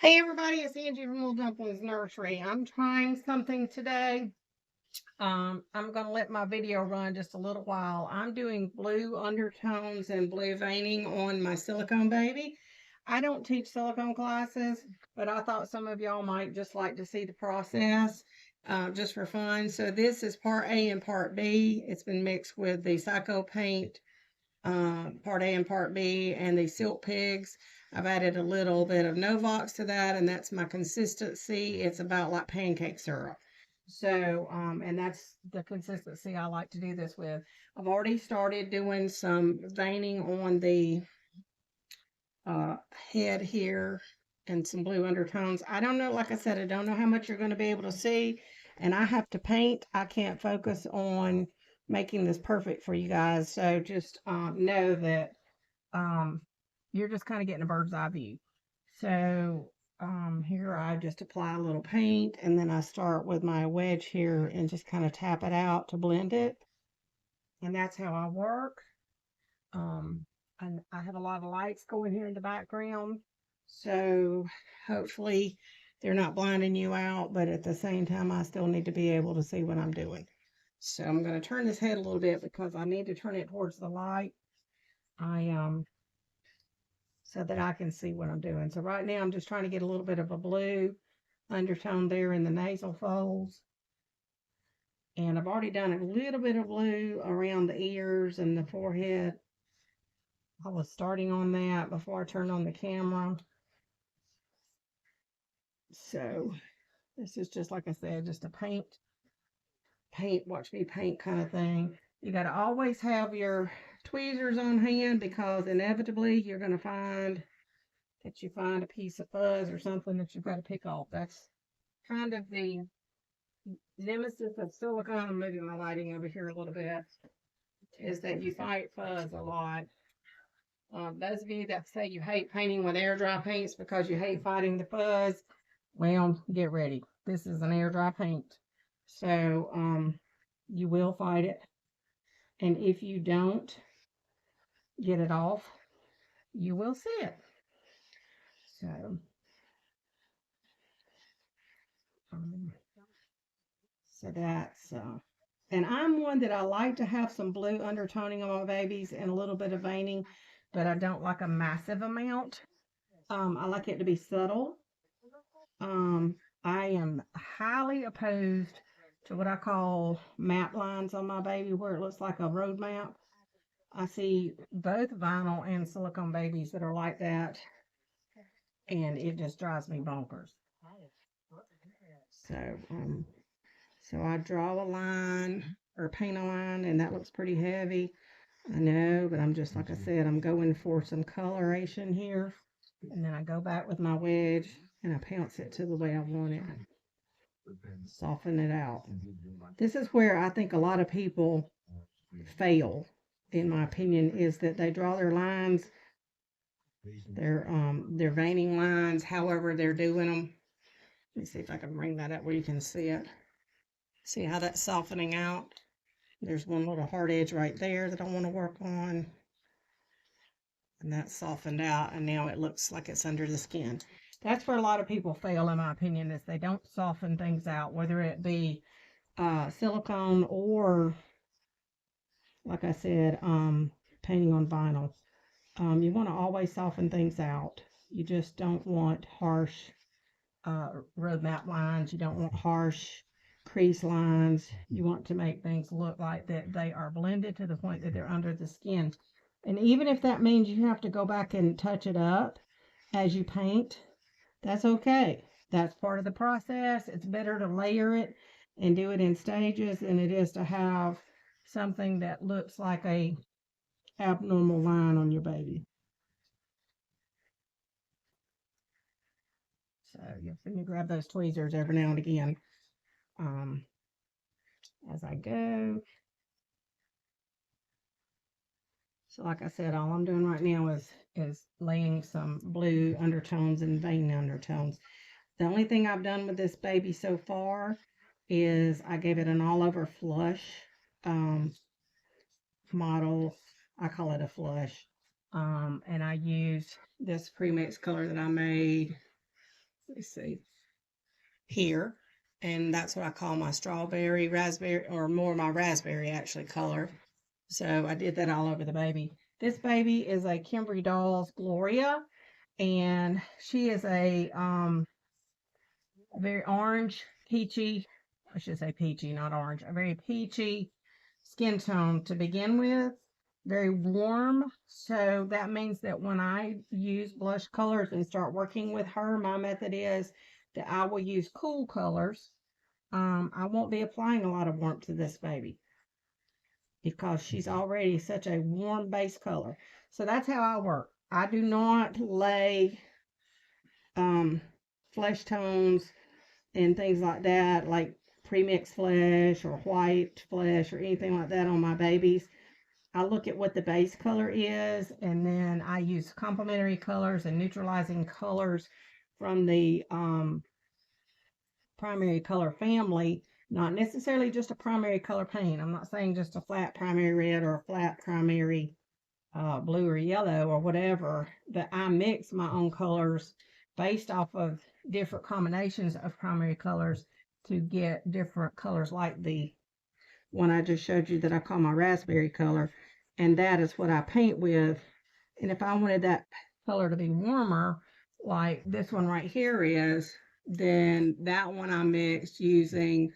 Hey everybody, it's Angie from Little Dumplings Nursery. I'm trying something today. I'm going to let my video run just a little while. I'm doing blue undertones and blue veining on my silicone baby. I don't teach silicone classes, but I thought some of y'all might just like to see the process just for fun. So this is part A and part B. It's been mixed with the Psycho paint part A and part B, and the Silc Pigs. I've added a little bit of Novox to that, and that's my consistency. It's about like pancake syrup. So, and that's the consistency I like to do this with. I've already started doing some veining on the head here and some blue undertones. I don't know, like I said, I don't know how much you're going to be able to see, and I have to paint. I can't focus on making this perfect for you guys. So just know that um, you're just kind of getting a bird's eye view. So here I just apply a little paint, and then I start with my wedge here and just kind of tap it out to blend it. And that's how I work. And I have a lot of lights going here in the background. So hopefully they're not blinding you out, but at the same time, I still need to be able to see what I'm doing. So I'm going to turn this head a little bit because I need to turn it towards the light. So that I can see what I'm doing. So right now I'm just trying to get a little bit of a blue undertone there in the nasal folds. And I've already done a little bit of blue around the ears and the forehead. I was starting on that before I turned on the camera. So this is just, like I said, just a paint, watch me paint kind of thing. You got to always have your tweezers on hand because inevitably you're going to find that you find a piece of fuzz or something that you've got to pick off. That's kind of the nemesis of silicone. I'm moving my lighting over here a little bit, is that you fight fuzz a lot. Those of you that say you hate painting with air dry paints because you hate fighting the fuzz, well, get ready. This is an air dry paint. So you will fight it. And if you don't get it off, you will see it. So that's and I'm one that I like to have some blue undertoning on my babies and a little bit of veining, but I don't like a massive amount. I like it to be subtle. I am highly opposed to what I call map lines on my baby where it looks like a road map. I see both vinyl and silicone babies that are like that, and it just drives me bonkers. So, so I draw a line or paint a line, and that looks pretty heavy. I know, but I'm just, like I said, I'm going for some coloration here. And then I go back with my wedge and I pounce it to the way I want it. Soften it out. This is where I think a lot of people fail, in my opinion, is that they draw their lines, their veining lines, however they're doing them. Let me see if I can bring that up where you can see it. See how that's softening out? There's one little hard edge right there that I want to work on. And that's softened out, and now it looks like it's under the skin. That's where a lot of people fail, in my opinion, is they don't soften things out, whether it be silicone or, like I said, painting on vinyl. You want to always soften things out. You just don't want harsh road map lines. You don't want harsh crease lines. You want to make things look like that they are blended to the point that they're under the skin. And even if that means you have to go back and touch it up as you paint, that's okay. That's part of the process. It's better to layer it and do it in stages than it is to have something that looks like a abnormal line on your baby. So you'll see me grab those tweezers every now and again as I go. So like I said, all I'm doing right now is laying some blue undertones and vein undertones. The only thing I've done with this baby so far is I gave it an all over flush model. I call it a flush. And I used this pre-mix color that I made let's see, here. And that's what I call my strawberry, raspberry, or more my raspberry actually color. So I did that all over the baby. This baby is a Kimberly Doll's Gloria, and she is a very orange, peachy, I should say peachy, not orange, a very peachy skin tone to begin with. Very warm. So that means that when I use blush colors and start working with her, my method is that I will use cool colors. I won't be applying a lot of warmth to this baby because she's already such a warm base color. So that's how I work. I do not lay flesh tones and things like that, like pre-mixed flesh or white flesh or anything like that on my babies. I look at what the base color is, and then I use complementary colors and neutralizing colors from the primary color family, not necessarily just a primary color paint. I'm not saying just a flat primary red or a flat primary blue or yellow or whatever, but I mix my own colors based off of different combinations of primary colors to get different colors, like the one I just showed you that I call my raspberry color, and that is what I paint with. And if I wanted that color to be warmer, like this one right here is, then that one I mixed using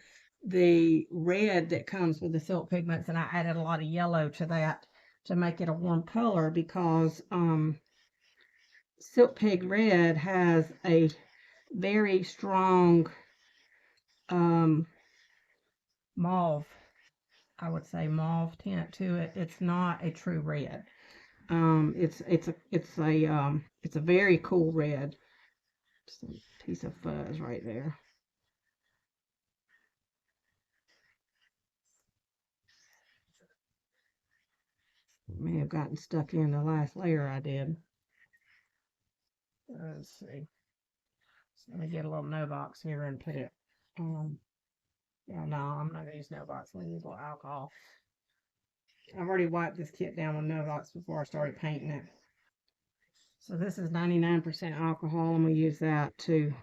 the red that comes with the Silc pigments, and I added a lot of yellow to that to make it a warm color, because Silc Pig red has a very strong mauve, I would say mauve tint to it. It's not a true red. It's a very cool red. Just a piece of fuzz right there. May have gotten stuck in the last layer I did. Let's see. So let me get a little no box here and put it. Yeah, no, I'm not gonna use no box. I'm gonna use a little alcohol. I've already wiped this kit down with no box before I started painting it. So this is 99% alcohol. I'm gonna use that to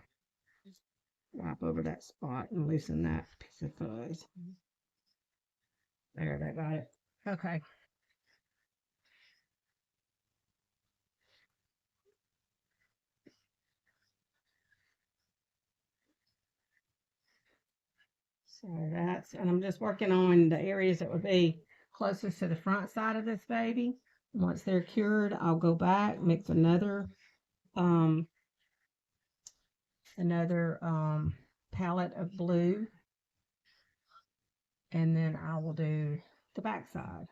wipe over that spot and loosen that piece of fuzz. There, that got it. Okay. So that's, and I'm just working on the areas that would be closest to the front side of this baby. Once they're cured, I'll go back, mix um, another palette of blue, and then I will do the back side.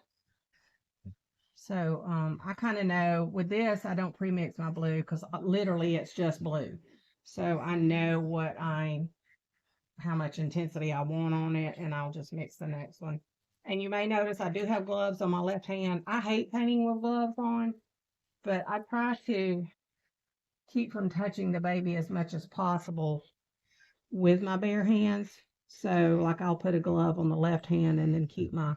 So I kind of know with this, I don't pre-mix my blue because literally it's just blue. So I know how much intensity I want on it, and I'll just mix the next one. And you may notice I do have gloves on my left hand. I hate painting with gloves on, but I try to keep from touching the baby as much as possible with my bare hands. So like I'll put a glove on the left hand and then keep my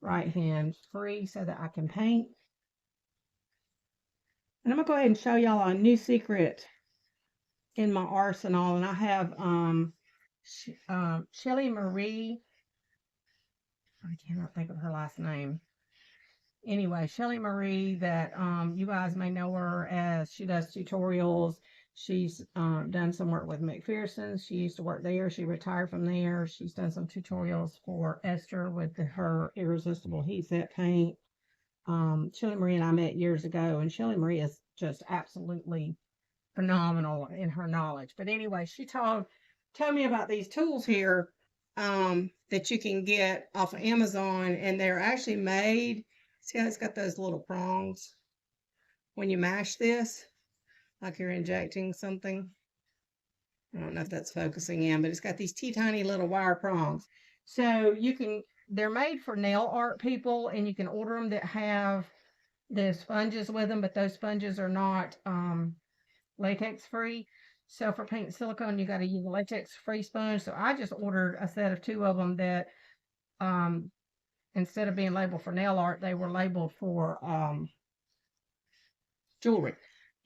right hand free so that I can paint. And I'm gonna go ahead and show y'all a new secret in my arsenal. And I have Shelly Marie, I cannot think of her last name. Anyway, Shelly Marie, that you guys may know her as, she does tutorials. She's done some work with McPherson's. She used to work there. She retired from there. She's done some tutorials for Esther with her irresistible heat set paint. Shelly Marie and I met years ago, and Shelly Marie is just absolutely phenomenal in her knowledge. But anyway, she told me about these tools here that you can get off of Amazon, and they're actually made. See how it's got those little prongs? When you mash this, like you're injecting something. I don't know if that's focusing in, but it's got these tiny little wire prongs. So they're made for nail art people, and you can order them that have the sponges with them, but those sponges are not latex free. So for painting silicone, you got to use a latex free sponge. So I just ordered a set of 2 of them that instead of being labeled for nail art, they were labeled for jewelry.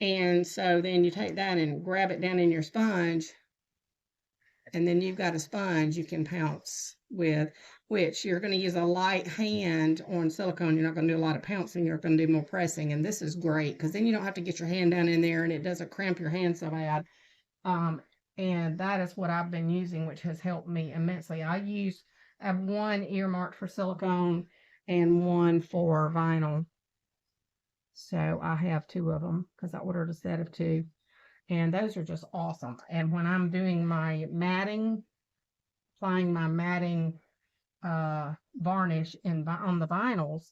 And so then you take that and grab it down in your sponge, and then you've got a sponge you can pounce with, which you're going to use a light hand on silicone. You're not going to do a lot of pouncing, you're going to do more pressing. And this is great because then you don't have to get your hand down in there and it doesn't cramp your hand so bad. And that is what I've been using, which has helped me immensely. I have one earmarked for silicone and one for vinyl. So I have two of them because I ordered a set of two. And those are just awesome. And when I'm doing my matting, applying my matting varnish on the vinyls,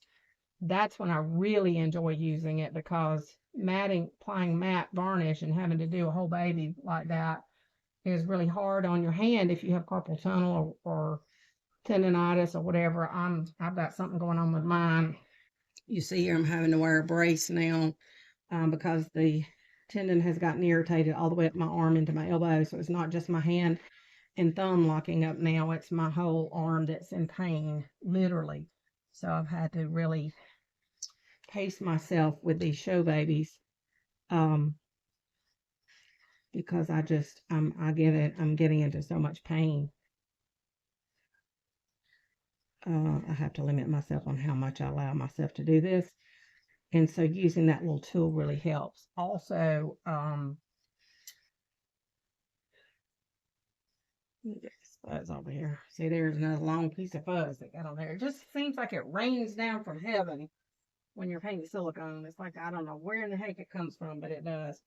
that's when I really enjoy using it, because applying matte varnish and having to do a whole baby like that is really hard on your hand if you have carpal tunnel or tendonitis or whatever. I've got something going on with mine. You see here I'm having to wear a brace now because the tendon has gotten irritated all the way up my arm into my elbow. So it's not just my hand and thumb locking up now, it's my whole arm that's in pain, literally. So I've had to really pace myself with these show babies because I'm getting into so much pain. I have to limit myself on how much I allow myself to do this. And so using that little tool really helps. Also, fuzz over here. See, there's another long piece of fuzz that got on there. It just seems like it rains down from heaven when you're painting silicone. It's like, I don't know where in the heck it comes from, but it does.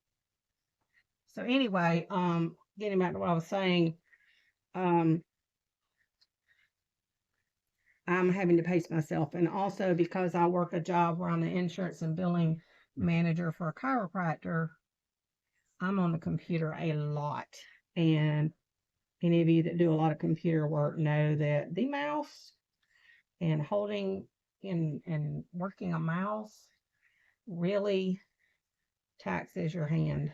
So anyway, getting back to what I was saying, I'm having to pace myself. And also because I work a job where I'm the insurance and billing manager for a chiropractor, I'm on the computer a lot. And any of you that do a lot of computer work know that the mouse and holding and working a mouse really taxes your hand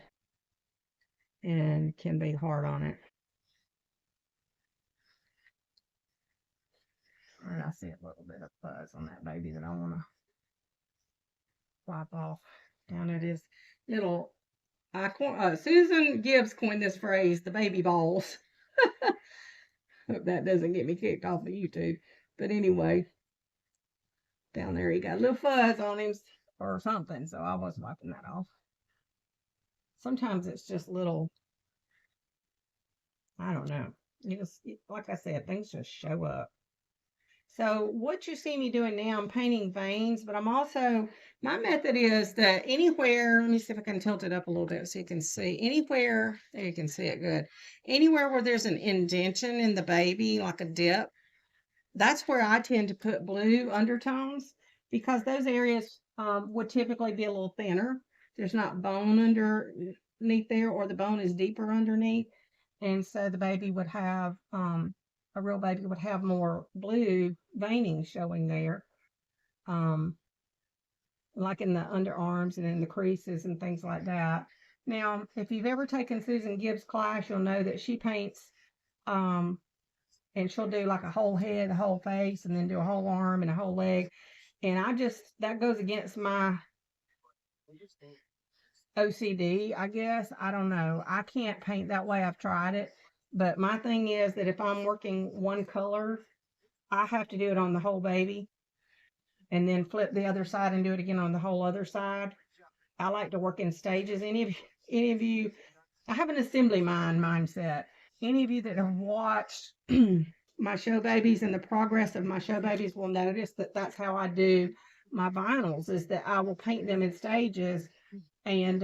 and can be hard on it. All right, I see a little bit of fuzz on that baby that I want to wipe off. Down at his little, Susan Gibbs coined this phrase, the baby balls. Hope that doesn't get me kicked off of YouTube. But anyway, down there he got a little fuzz on him or something, so I was wiping that off. Sometimes it's just little, I don't know. Like I said, things just show up. So what you see me doing now, I'm painting veins, but my method is that anywhere, let me see if I can tilt it up a little bit so you can see. Anywhere, there you can see it good. Anywhere where there's an indentation in the baby, like a dip, that's where I tend to put blue undertones, because those areas would typically be a little thinner. There's not bone underneath there, or the bone is deeper underneath. And so the baby would have, a real baby would have more blue veining showing there, like in the underarms and in the creases and things like that. Now, if you've ever taken Susan Gibbs' class, you'll know that she paints, and she'll do like a whole head, a whole face, and then do a whole arm and a whole leg. And that goes against my OCD, I guess. I don't know. I can't paint that way. I've tried it. But my thing is that if I'm working one color, I have to do it on the whole baby and then flip the other side and do it again on the whole other side. I like to work in stages. Any of you, I have an assembly mindset. Any of you that have watched my show babies and the progress of my show babies will notice that that's how I do my vinyls, is that I will paint them in stages, and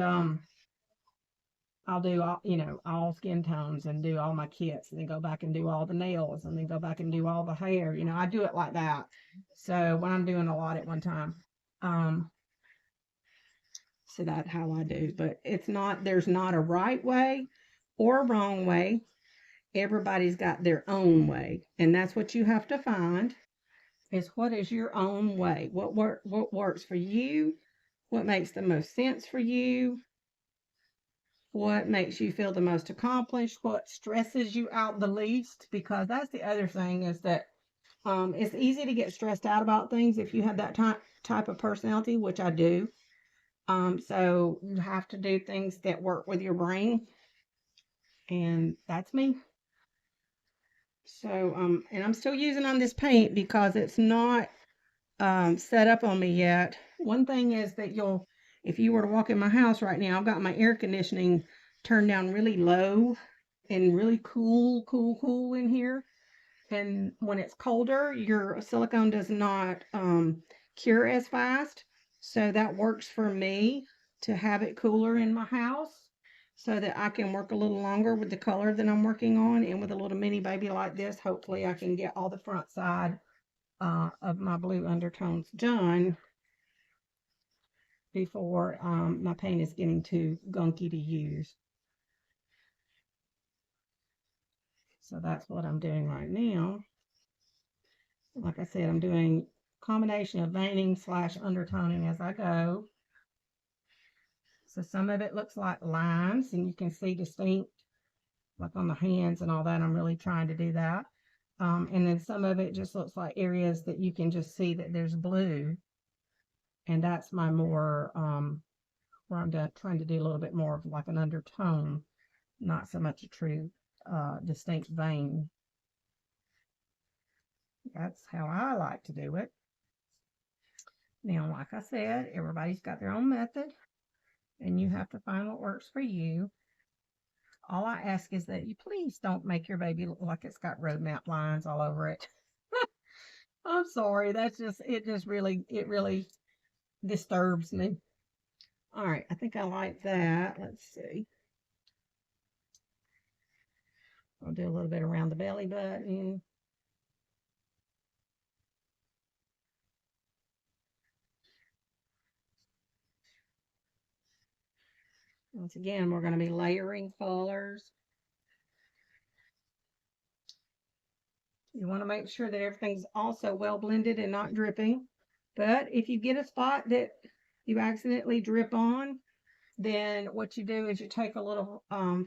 I'll do all skin tones and do all my kits, and then go back and do all the nails, and then go back and do all the hair. I do it like that. So when I'm doing a lot at one time, so that's how I do. But there's not a right way or a wrong way. Everybody's got their own way, and that's what you have to find, is what is your own way. What works for you? What makes the most sense for you? What makes you feel the most accomplished? What stresses you out the least? Because that's the other thing, is that it's easy to get stressed out about things if you have that type of personality, which I do. So you have to do things that work with your brain, and that's me. So, and I'm still using on this paint because it's not set up on me yet. One thing is that if you were to walk in my house right now, I've got my air conditioning turned down really low and really cool in here. And when it's colder, your silicone does not cure as fast. So that works for me to have it cooler in my house so that I can work a little longer with the color that I'm working on. And with a little mini baby like this, hopefully I can get all the front side of my blue undertones done before my paint is getting too gunky to use. So that's what I'm doing right now. Like I said, I'm doing a combination of veining / undertoning as I go. So some of it looks like lines, and you can see distinct, like on the hands and all that. I'm really trying to do that. And then some of it just looks like areas that you can just see that there's blue. And that's my more, where I'm trying to do a little bit more of like an undertone, not so much a true distinct vein. That's how I like to do it. Now, like I said, everybody's got their own method, and you have to find what works for you. All I ask is that you please don't make your baby look like it's got road map lines all over it. I'm sorry, it really disturbs me. All right, I think I like that. Let's see. I'll do a little bit around the belly button. Once again, we're going to be layering colors. You want to make sure that everything's also well blended and not dripping. But if you get a spot that you accidentally drip on, then what you do is you take a little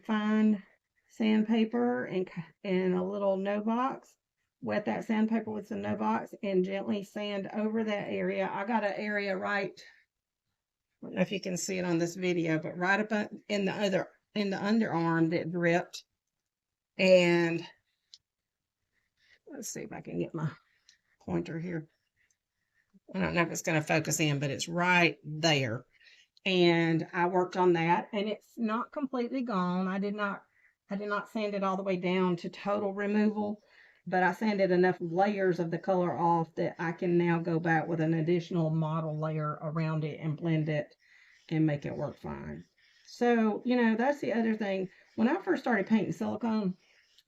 fine sandpaper and a little no box, wet that sandpaper with some no box, and gently sand over that area. I got an area right, I don't know if you can see it on this video, but right up in the underarm that dripped. And let's see if I can get my pointer here. I don't know if it's going to focus in, but it's right there. And I worked on that, and it's not completely gone. I did not sand it all the way down to total removal, but I sanded enough layers of the color off that I can now go back with an additional model layer around it and blend it and make it work fine. So, that's the other thing. When I first started painting silicone,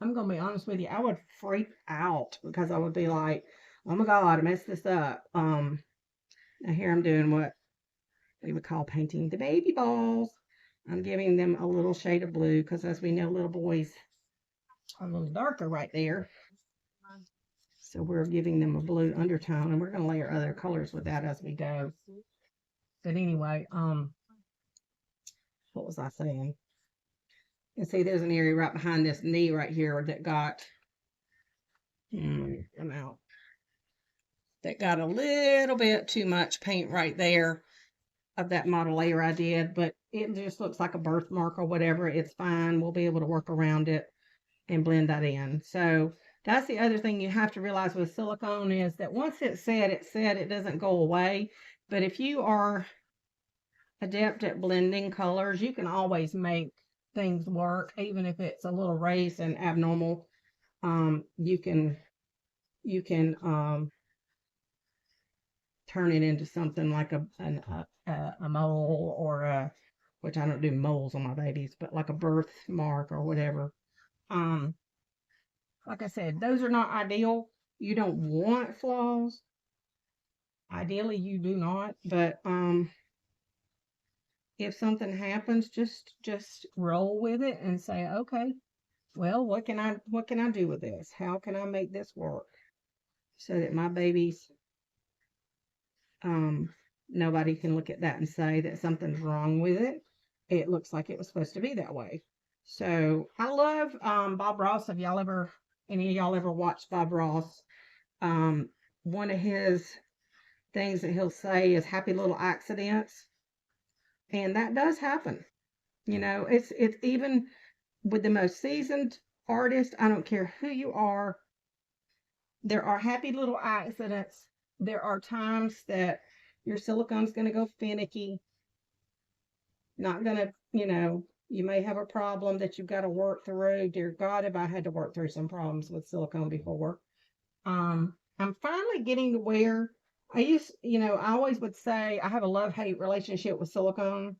I'm going to be honest with you, I would freak out because I would be like, oh my God, I messed this up. Now here I'm doing what we would call painting the baby balls. I'm giving them a little shade of blue because, as we know, little boys are a little darker right there. So we're giving them a blue undertone, and we're going to layer other colors with that as we go. But anyway, what was I saying? You can see there's an area right behind this knee right here that got, come out. That got a little bit too much paint right there of that model layer I did, but it just looks like a birthmark or whatever. It's fine. We'll be able to work around it and blend that in. So that's the other thing you have to realize with silicone is that once it's set, it doesn't go away. But if you are adept at blending colors, you can always make things work, even if it's a little raised and abnormal. You can turn it into something like a mole or which I don't do moles on my babies, but like a birthmark or whatever. Like I said, those are not ideal. You don't want flaws. Ideally, you do not, but if something happens, just roll with it and say, okay, well, what can I do with this? How can I make this work so that my babies, nobody can look at that and say that something's wrong with it. It looks like it was supposed to be that way. So I love Bob Ross. Have any of y'all ever watched Bob Ross? One of his things that he'll say is happy little accidents. And that does happen. You know, it's even with the most seasoned artist, I don't care who you are, there are happy little accidents. There are times that your silicone's going to go finicky, not going to, you may have a problem that you've got to work through. Dear God, if I had to work through some problems with silicone before. I'm finally getting to where I always would say I have a love-hate relationship with silicone,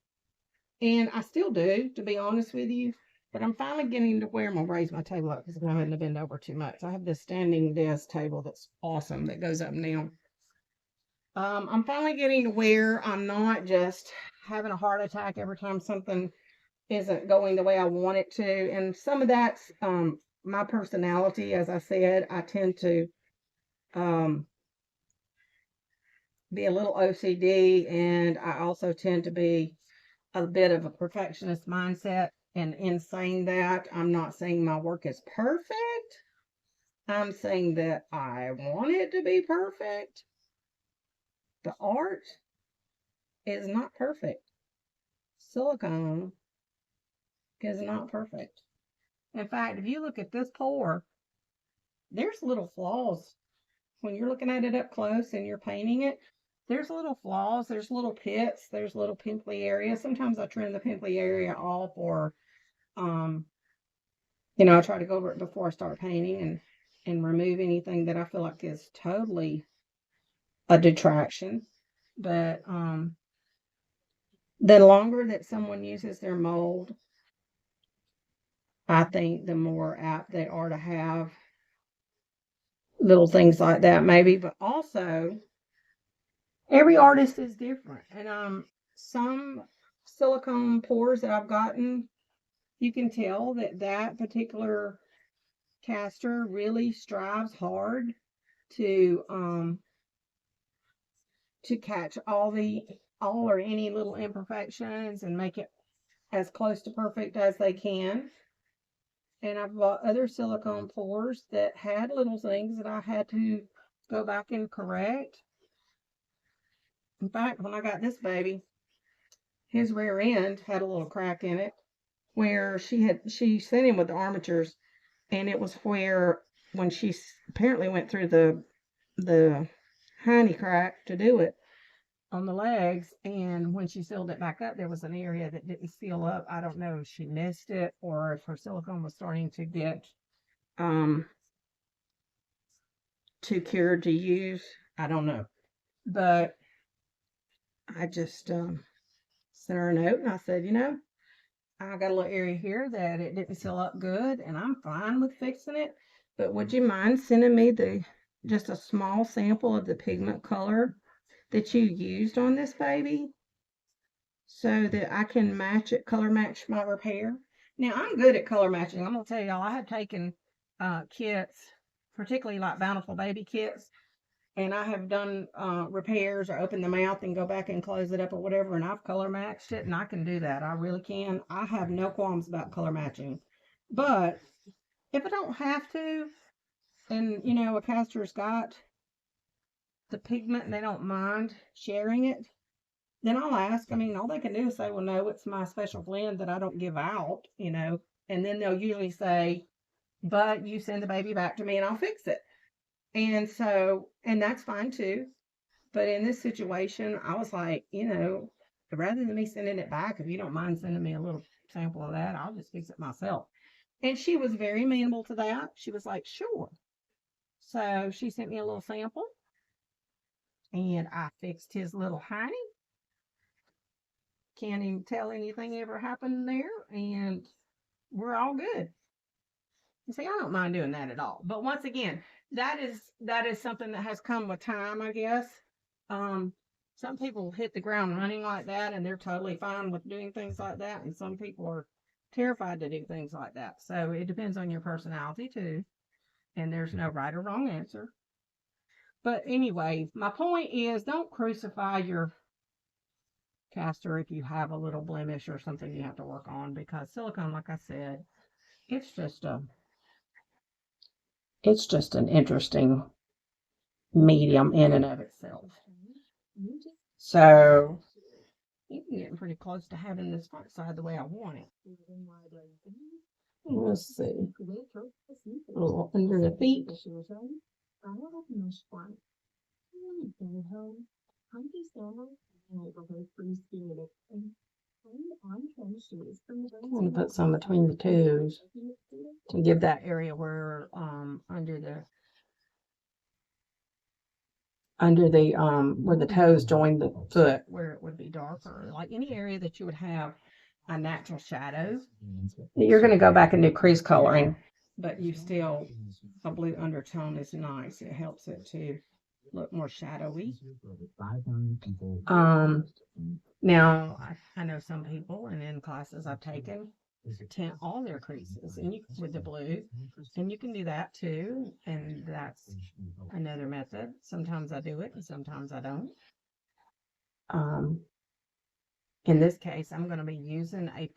and I still do, to be honest with you. But I'm finally getting to where I'm gonna raise my table up because I'm having to bend over too much. I have this standing desk table that's awesome that goes up and down. I'm finally getting to where I'm not just having a heart attack every time something isn't going the way I want it to. And some of that's my personality. As I said, I tend to um, be a little OCD, and I also tend to be a bit of a perfectionist mindset. And in saying that, I'm not saying my work is perfect. I'm saying that I want it to be perfect. The art is not perfect. Silicone is not perfect. In fact, if you look at this pour, there's little flaws. When you're looking at it up close and you're painting it, there's little flaws, there's little pits, there's little pimply areas. Sometimes I trim the pimply area off, or I try to go over it before I start painting and remove anything that I feel like is totally a detraction. But the longer that someone uses their mold, I think the more apt they are to have little things like that, maybe. But also, every artist is different. And some silicone pours that I've gotten, you can tell that that particular caster really strives hard to catch all or any little imperfections and make it as close to perfect as they can. And I've bought other silicone pours that had little things that I had to go back and correct. In fact, when I got this baby, his rear end had a little crack in it where she sent him with the armatures, and it was where when she apparently went through the honey crack to do it on the legs, and when she sealed it back up, there was an area that didn't seal up. I don't know if she missed it or if her silicone was starting to get too cured to use. I don't know, but I just sent her a note and I said, I got a little area here that it didn't seal up good, and I'm fine with fixing it. But would you mind sending me just a small sample of the pigment color that you used on this baby so that I can color match my repair? Now, I'm good at color matching. I'm gonna tell y'all, I have taken kits, particularly like Bountiful Baby kits, and I have done repairs or open the mouth and go back and close it up or whatever, and I've color matched it, and I can do that. I really can. I have no qualms about color matching. But if I don't have to, and a caster's got the pigment and they don't mind sharing it, then I'll ask. I mean, all they can do is say, well, no, it's my special blend that I don't give out, and then they'll usually say, but you send the baby back to me and I'll fix it. And that's fine too. But in this situation, I was like, rather than me sending it back, if you don't mind sending me a little sample of that, I'll just fix it myself. And she was very amenable to that. She was like, sure. So she sent me a little sample, and I fixed his little hiney. Can't even tell anything ever happened there, and we're all good. You see, I don't mind doing that at all. But once again, that is something that has come with time, I guess. Some people hit the ground running like that, and they're totally fine with doing things like that, and some people are terrified to do things like that. So it depends on your personality too, and there's no right or wrong answer. But anyway, my point is, don't crucify your caster if you have a little blemish or something you have to work on, because silicone, like I said, it's just an interesting medium in and of itself. So you can getting pretty close to having this front side the way I want it. Let's see. A little under the feet. I'm going to put some between the toes to give that area where under the where the toes join the foot, where it would be darker, like any area that you would have a natural shadow. You're going to go back and do crease coloring, but you still, a blue undertone is nice. It helps it to look more shadowy. Now I know some people, and in classes I've taken, tint all their creases and with the blue, and you can do that too, and that's another method. Sometimes I do it and sometimes I don't. In this case, I'm going to be using a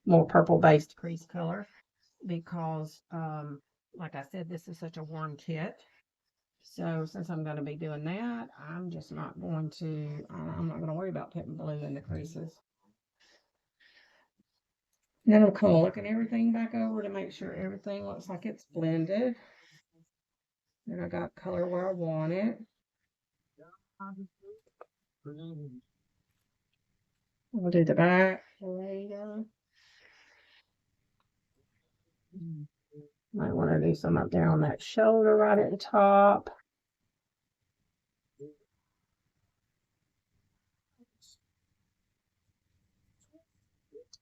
more purple based crease color because like I said, this is such a warm kit. So since I'm going to be doing that, I'm not going to worry about putting blue in the creases. Then I'm kind of looking everything back over to make sure everything looks like it's blended. Then I got color where I want it. We'll do the back later. Might want to do some up there on that shoulder right at the top.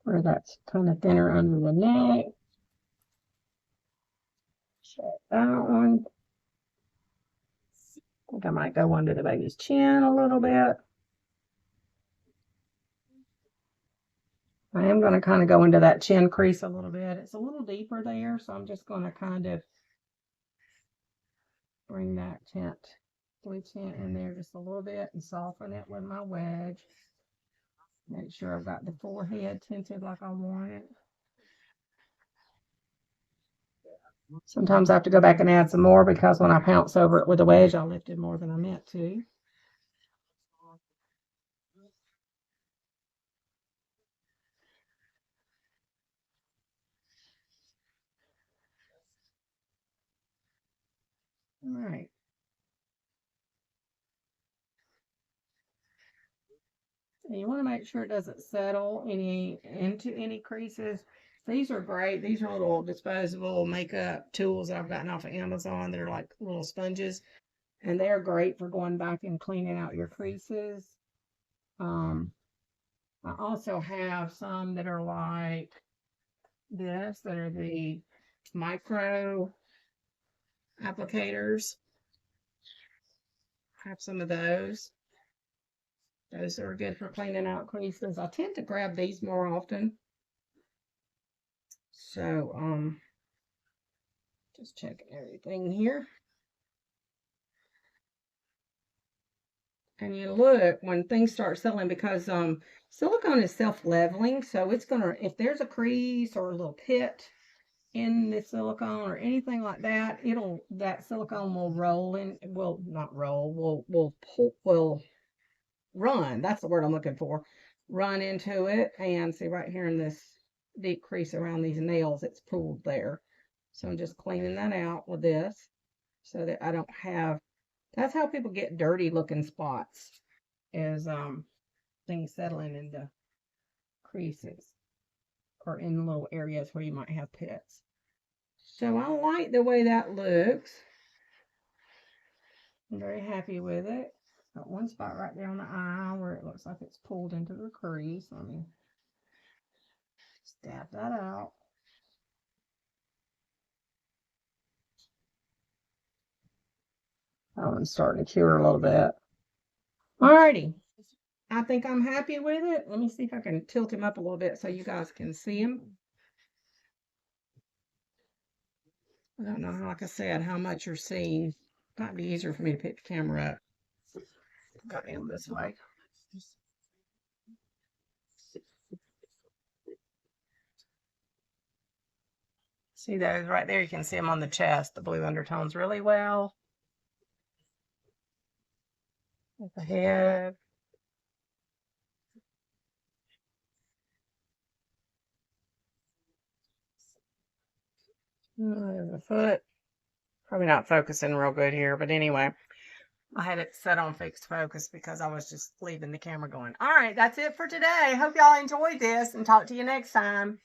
Where that's kind of thinner under the neck. Check that one. I think I might go under the baby's chin a little bit. I am going to kind of go into that chin crease a little bit. It's a little deeper there, so I'm just going to kind of bring that blue tint in there just a little bit and soften it with my wedge. Make sure I've got the forehead tinted like I want it. Sometimes I have to go back and add some more because when I pounce over it with a wedge, I lifted more than I meant to. All right. And you want to make sure it doesn't settle into any creases. These are great. These are little disposable makeup tools that I've gotten off of Amazon. They're like little sponges, and they're great for going back and cleaning out your creases. I also have some that are like this, that are the micro applicators. I have some of those. Those are good for cleaning out creases. I tend to grab these more often. So, just checking everything here. And you look when things start settling, because silicone is self-leveling, so it's gonna, if there's a crease or a little pit in the silicone or anything like that, that silicone will roll in, will not roll, will run. That's the word I'm looking for. Run into it, and see right here in this deep crease around these nails, it's pooled there. So I'm just cleaning that out with this so that I don't have. That's how people get dirty looking spots, is things settling into creases or in little areas where you might have pits. So I like the way that looks. I'm very happy with it. Got one spot right there on the eye where it looks like it's pulled into the crease. Let me stab that out. That one's starting to cure a little bit. Alrighty. I think I'm happy with it. Let me see if I can tilt him up a little bit so you guys can see him. I don't know, like I said, how much you're seeing. Might be easier for me to pick the camera up. Got him this way. See those right there? You can see them on the chest, the blue undertones really well. With the head. There's a foot. Probably not focusing real good here, but anyway, I had it set on fixed focus because I was just leaving the camera going. All right, that's it for today. Hope y'all enjoyed this and talk to you next time.